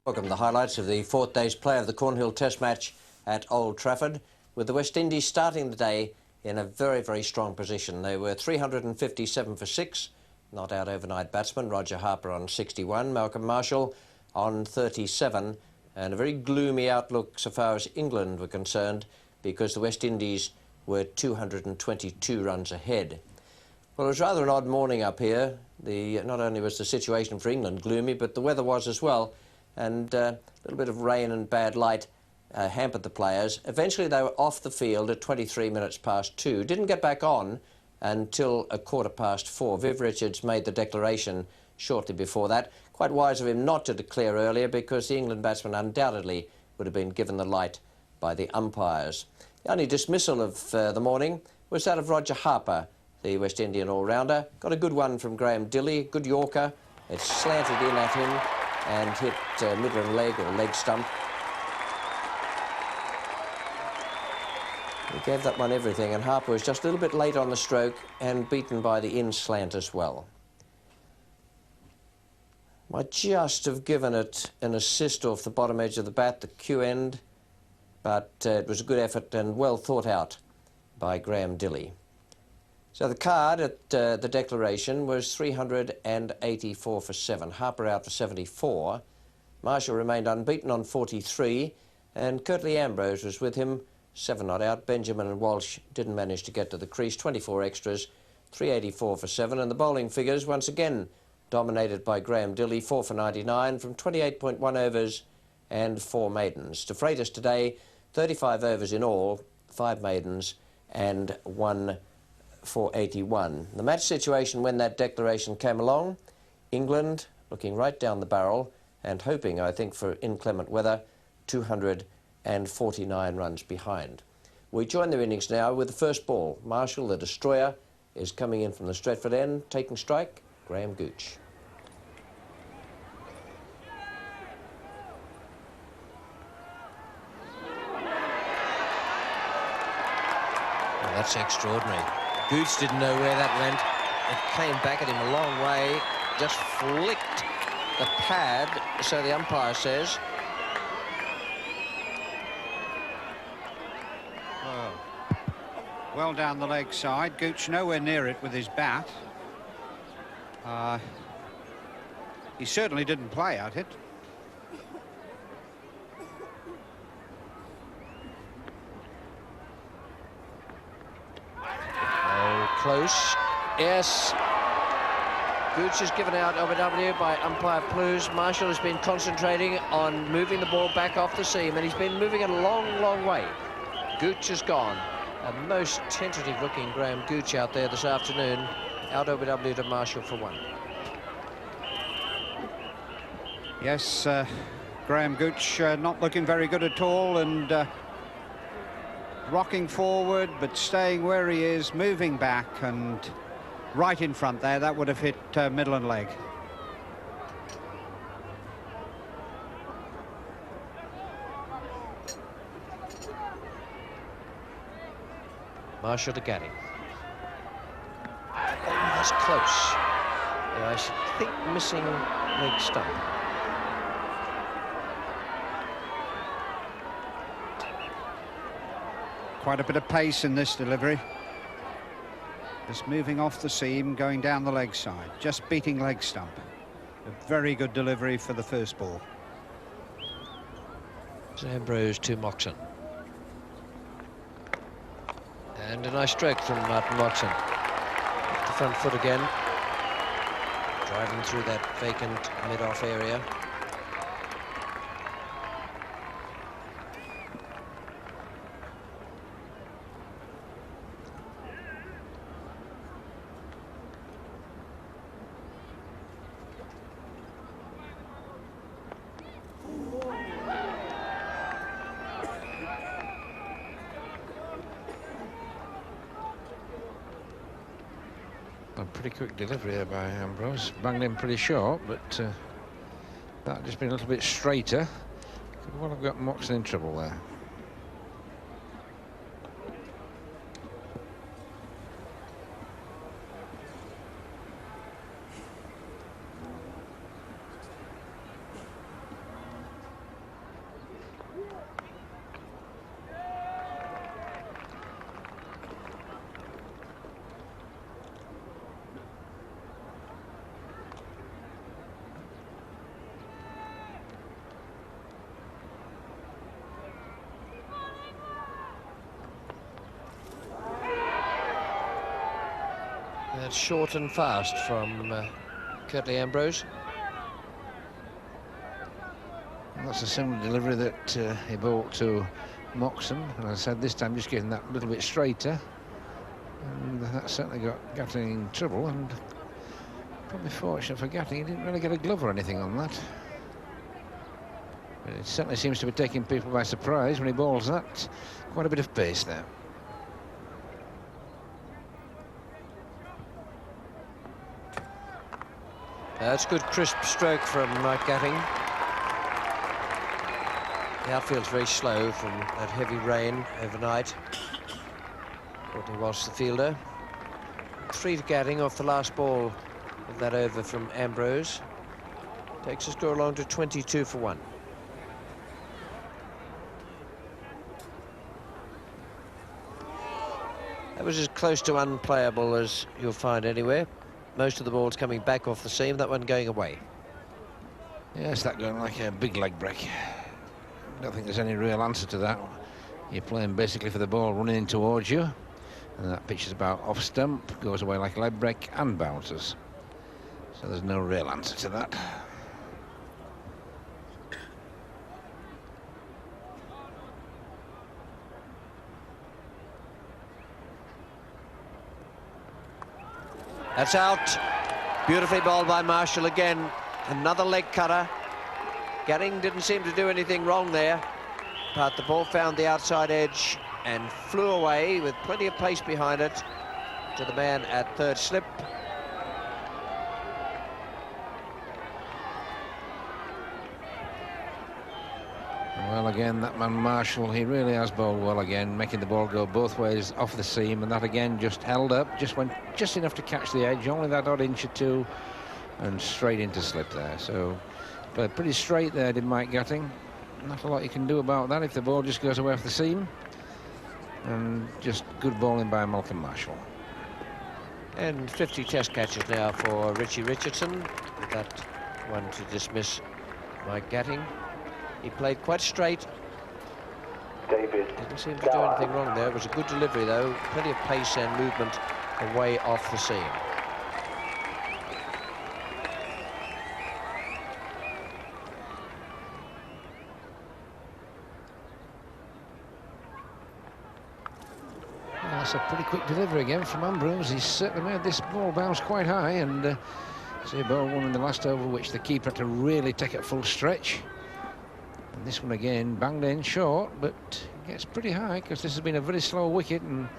Welcome to the highlights of the fourth day's play of the Cornhill Test match at Old Trafford, with the West Indies starting the day in a very, very strong position. They were 357 for 6, not out overnight batsmen. Roger Harper on 61, Malcolm Marshall on 37, and a very gloomy outlook so far as England were concerned, because the West Indies were 222 runs ahead. Well, it was rather an odd morning up here. Not only was the situation for England gloomy, but the weather was as well. And a little bit of rain and bad light hampered the players. Eventually they were off the field at 23 minutes past 2. Didn't get back on until a 4:15. Viv Richards made the declaration shortly before that. Quite wise of him not to declare earlier, because the England batsmen undoubtedly would have been given the light by the umpires. The only dismissal of the morning was that of Roger Harper, the West Indian all-rounder. Got a good one from Graham Dilley, good Yorker. It slanted in at him and hit Midland leg or leg stump. He gave that one everything, and Harper was just a little bit late on the stroke and beaten by the in slant as well. Might just have given it an assist off the bottom edge of the bat, the Q end, but it was a good effort and well thought out by Graham Dilley. So the card at the declaration was 384 for 7. Harper out for 74. Marshall remained unbeaten on 43. And Curtly Ambrose was with him, 7 not out. Benjamin and Walsh didn't manage to get to the crease. 24 extras, 384 for 7. And the bowling figures once again dominated by Graham Dilley, 4 for 99 from 28.1 overs and 4 maidens. To Freitas today, 35 overs in all, 5 maidens and 1 for 81. The match situation when that declaration came along, England looking right down the barrel and hoping, I think, for inclement weather, 249 runs behind. We join their innings now with the first ball. Marshall, the destroyer, is coming in from the Stretford end, taking strike, Graham Gooch. Well, that's extraordinary. Gooch didn't know where that went. It came back at him a long way, just flicked the pad, so the umpire says. Well down the leg side. Gooch nowhere near it with his bat. He certainly didn't play at it. Close. Yes. Gooch is given out OBW by umpire Plews. Marshall has been concentrating on moving the ball back off the seam, and he's been moving it a long, long way. Gooch is gone. A most tentative looking Graham Gooch out there this afternoon. Out OBW to Marshall for 1. Yes, Graham Gooch not looking very good at all, and rocking forward, but staying where he is, moving back, and right in front there. That would have hit Midland leg. Marshall to Gaddy. Oh, that's close. Yeah, I think missing leg stump. Quite a bit of pace in this delivery. Just moving off the seam, going down the leg side, just beating leg stump. A very good delivery for the first ball. Ambrose to Moxon. And a nice stroke from Martin Moxon. The front foot again. Driving through that vacant mid-off area. A pretty quick delivery there by Ambrose. Banged in pretty short, but that just been a little bit straighter. Could well have got Moxon in trouble there. short and fast from Curtly Ambrose. And that's a similar delivery that he bowled to Moxon, and as I said, this time just getting that a little bit straighter, and that certainly got Gatting in trouble, and probably fortunate for Gatting, he didn't really get a glove or anything on that. But it certainly seems to be taking people by surprise when he bowls that. Quite a bit of pace there. That's good crisp stroke from Gatting. The outfield's very slow from that heavy rain overnight. Courtney Walsh, the fielder. 3 to Gatting off the last ball of that over from Ambrose. Takes the score along to 22 for 1. That was as close to unplayable as you'll find anywhere. Most of the balls coming back off the seam, that one going away. Yes, that going like a big leg break. I don't think there's any real answer to that. You're playing basically for the ball running in towards you, and that pitch is about off stump, goes away like a leg break and bounces. So there's no real answer to that. That's out. Beautifully bowled by Marshall again. Another leg cutter. Gatting didn't seem to do anything wrong there, but the ball found the outside edge and flew away with plenty of pace behind it to the man at third slip. Well, again, that man Marshall, he really has bowled well again, making the ball go both ways off the seam, and that again just held up, just went just enough to catch the edge, only that odd inch or two, and straight into slip there. So, but pretty straight there, did Mike Gatting. Not a lot you can do about that if the ball just goes away off the seam. And just good bowling by Malcolm Marshall. And 50 test catches now for Richie Richardson. With that one to dismiss Mike Gatting. He played quite straight. David. Didn't seem to do anything wrong there. It was a good delivery though. Plenty of pace and movement away off the seam. Well, that's a pretty quick delivery again from Ambrose. He's certainly made this ball bounce quite high, and see a ball one in the last over, which the keeper had to really take at full stretch. And this one again banged in short, but it gets pretty high because this has been a very slow wicket, and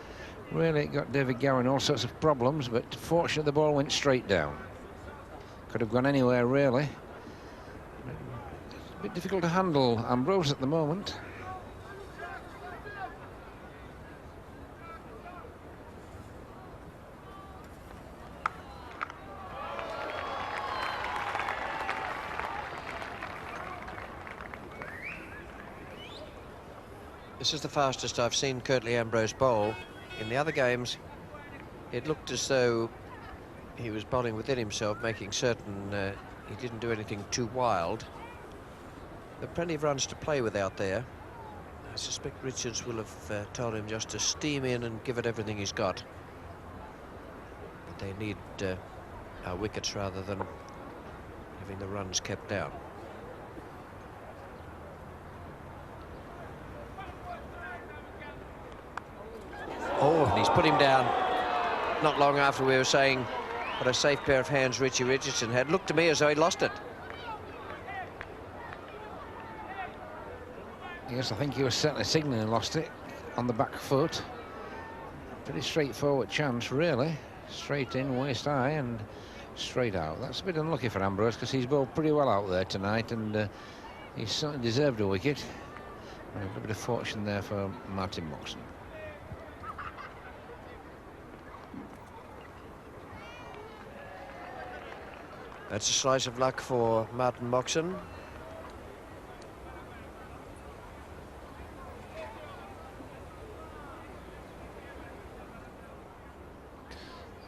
really it got David Gower in all sorts of problems, but fortunately the ball went straight down. Could have gone anywhere really. It's a bit difficult to handle Ambrose at the moment. This is the fastest I've seen Curtly Ambrose bowl. In the other games, it looked as though he was bowling within himself, making certain he didn't do anything too wild. There are plenty of runs to play with out there. I suspect Richards will have told him just to steam in and give it everything he's got. But they need our wickets rather than having the runs kept down. Oh, and he's put him down. Not long after we were saying what a safe pair of hands Richie Richardson had. Looked to me as though he lost it. Yes, I think he was certainly signalling and lost it on the back foot. Pretty straightforward chance, really. Straight in, waist high, and straight out. That's a bit unlucky for Ambrose because he's bowled pretty well out there tonight, and he certainly deserved a wicket. A bit of fortune there for Martin Moxon. That's a slice of luck for Martin Moxon.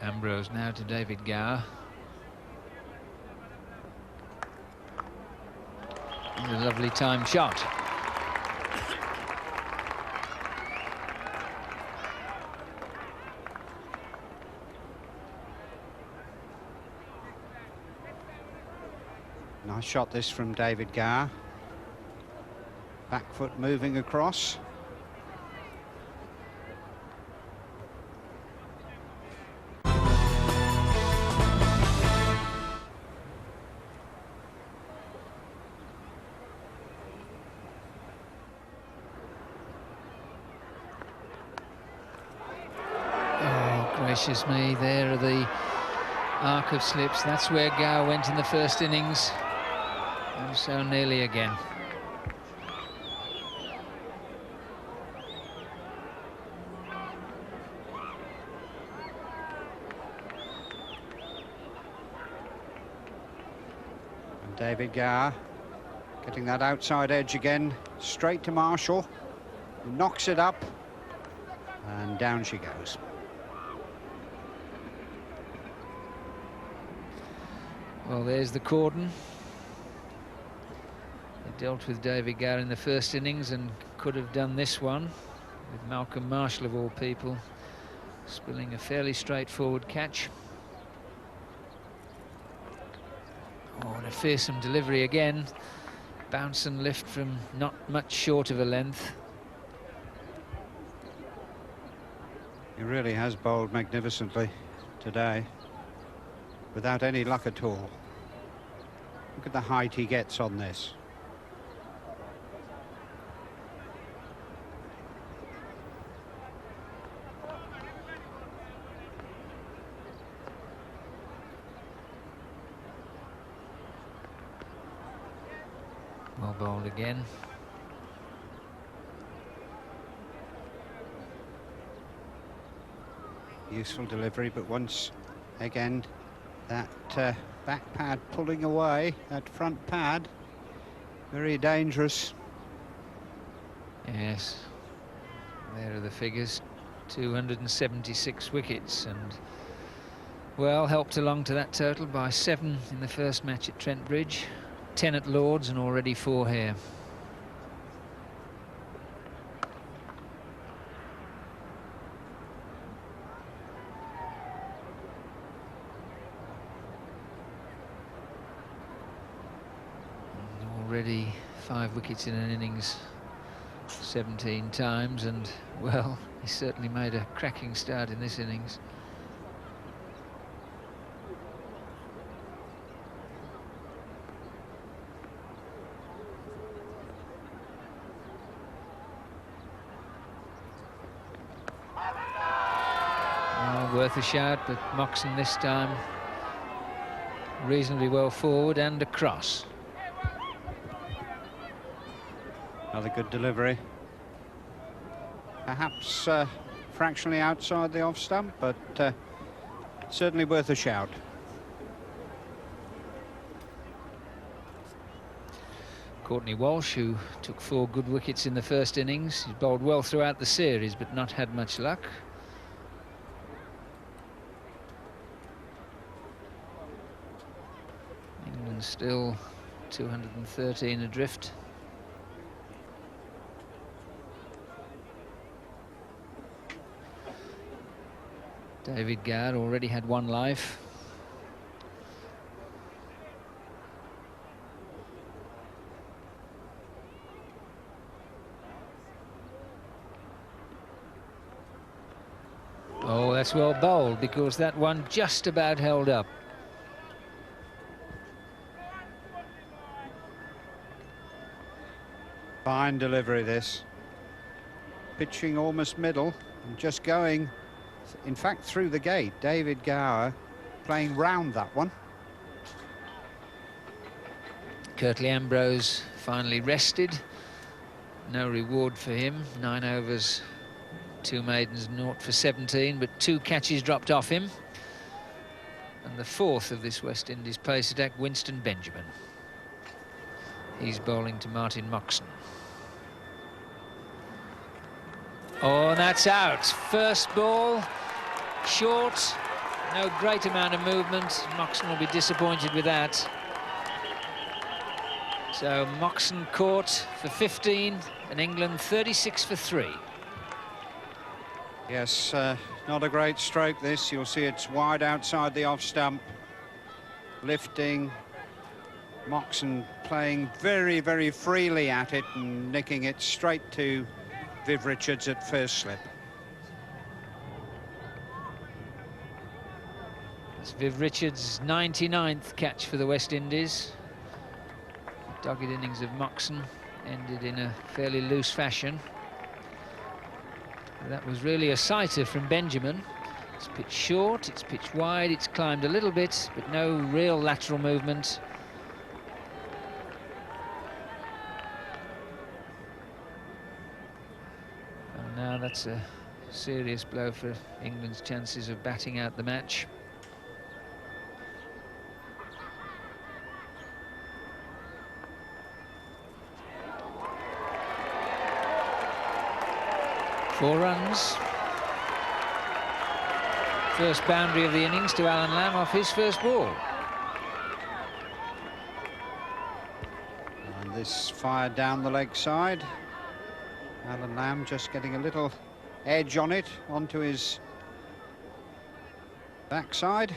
Ambrose now to David Gower. And a lovely timed shot. Nice shot this from David Gower. Back foot moving across. Gracious me, there are the arc of slips. That's where Gower went in the first innings, and so nearly again. And David Gower getting that outside edge again, straight to Marshall, who knocks it up, and down she goes. Well, there's the cordon. They dealt with David Gower in the first innings and could have done this one, with Malcolm Marshall, of all people, spilling a fairly straightforward catch. Oh, and a fearsome delivery again. Bounce and lift from not much short of a length. He really has bowled magnificently today, without any luck at all. Look at the height he gets on this. Well bowled again. Useful delivery, but once again that back pad pulling away, that front pad, very dangerous. Yes, there are the figures. 276 wickets, and well, helped along to that total by 7 in the first match at Trent Bridge, 10 at Lord's, and already 4 here. Already 5 wickets in an innings 17 times, and well, he certainly made a cracking start in this innings. Oh, worth a shout, but Moxon this time reasonably well forward and across. Another good delivery. Perhaps fractionally outside the off stump, but certainly worth a shout. Courtney Walsh, who took 4 good wickets in the first innings. He's bowled well throughout the series, but not had much luck. England still 213 adrift. David Gower already had 1 life. Oh, that's well bowled, because that one just about held up. Fine delivery this. Pitching almost middle and just going, in fact, through the gate. David Gower playing round that one. Curtly Ambrose finally rested. No reward for him. 9 overs, 2 maidens, 0 for 17, but 2 catches dropped off him. And the 4th of this West Indies pace attack, Winston Benjamin. He's bowling to Martin Moxon. Oh, and that's out. First ball, short, no great amount of movement. Moxon will be disappointed with that. So Moxon caught for 15, and England 36 for 3. Yes, not a great stroke this. You'll see it's wide outside the off stump. Lifting, Moxon playing very, very freely at it and nicking it straight to Viv Richards at first slip. It's Viv Richards' 99th catch for the West Indies. Dogged innings of Moxon ended in a fairly loose fashion. That was really a sighter from Benjamin. It's pitched short, it's pitched wide, it's climbed a little bit, but no real lateral movement. And now that's a serious blow for England's chances of batting out the match. Four runs. First boundary of the innings to Alan Lamb off his first ball. And this fired down the leg side. Alan Lamb just getting a little edge on it onto his backside.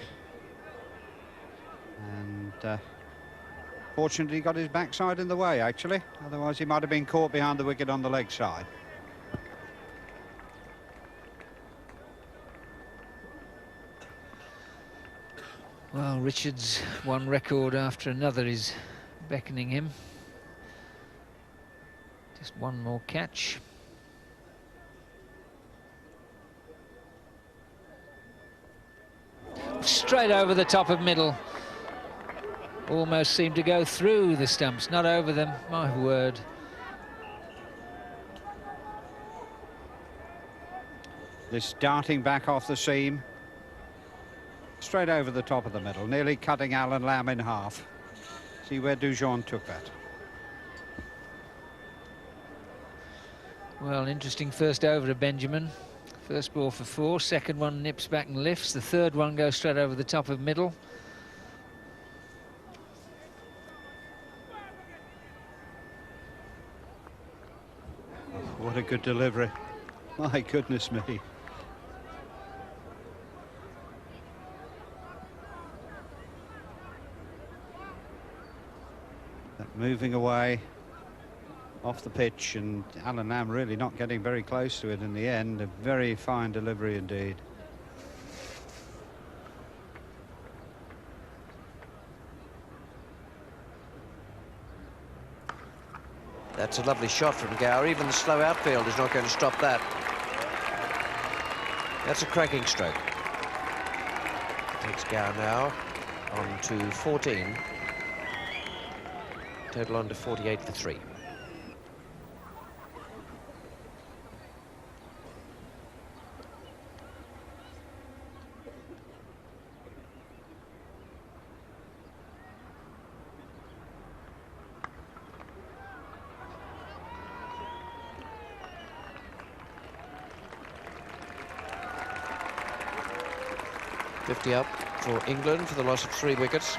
And fortunately got his backside in the way, actually. Otherwise he might have been caught behind the wicket on the leg side. Well, Richards, one record after another is beckoning him. Just one more catch. Straight over the top of middle. Almost seemed to go through the stumps, not over them, my word. This darting back off the seam. Straight over the top of the middle, nearly cutting Alan Lamb in half. See where Dujon took that. Well, interesting first over to Benjamin. First ball for four, second one nips back and lifts, the third one goes straight over the top of middle. What a good delivery. My goodness me. Moving away off the pitch, and Alan Lamb really not getting very close to it in the end. A very fine delivery indeed. That's a lovely shot from Gower. Even the slow outfield is not going to stop that. That's a cracking stroke. Takes Gower now on to 14. Total on to 48 for 3. $50 up for England for the loss of 3 wickets.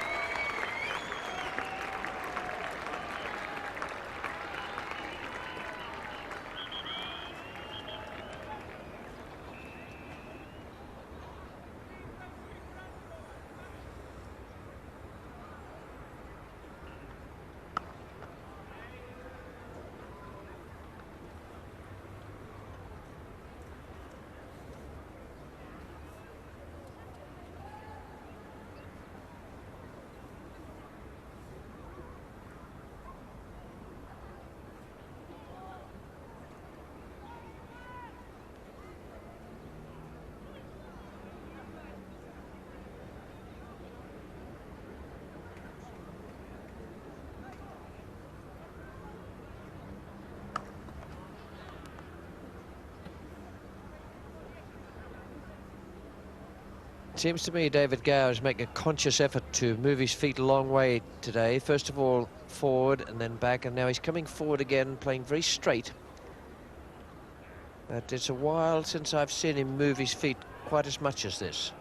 Seems to me David Gower is making a conscious effort to move his feet a long way today. First of all forward and then back, and now he's coming forward again, playing very straight. But it's a while since I've seen him move his feet quite as much as this.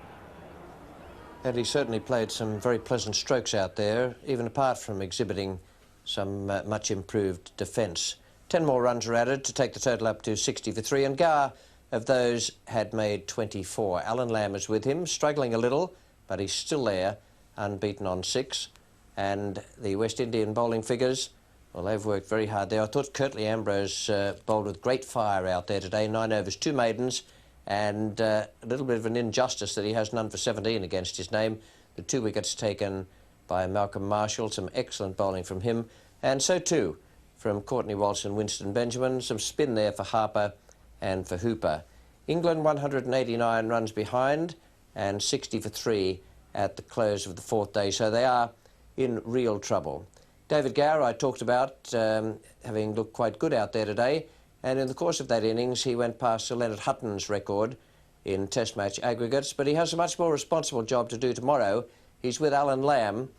And he certainly played some very pleasant strokes out there, even apart from exhibiting some much improved defence. 10 more runs are added to take the total up to 60 for 3, and Gower, of those, had made 24. Alan Lamb is with him, struggling a little, but he's still there, unbeaten on 6. And the West Indian bowling figures, well, they've worked very hard there. I thought Curtly Ambrose bowled with great fire out there today. 9 overs, 2 maidens, and a little bit of an injustice that he has none for 17 against his name. The 2 wickets taken by Malcolm Marshall, some excellent bowling from him, and so too from Courtney Walsh and Winston Benjamin. Some spin there for Harper and for Hooper. England 189 runs behind and 60 for 3 at the close of the 4th day, so they are in real trouble. David Gower I talked about having looked quite good out there today, and in the course of that innings he went past Sir Leonard Hutton's record in Test match aggregates, but he has a much more responsible job to do tomorrow. He's with Alan Lamb,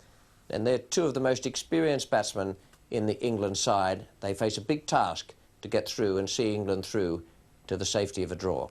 and they're 2 of the most experienced batsmen in the England side. They face a big task to get through and see England through to the safety of a draw.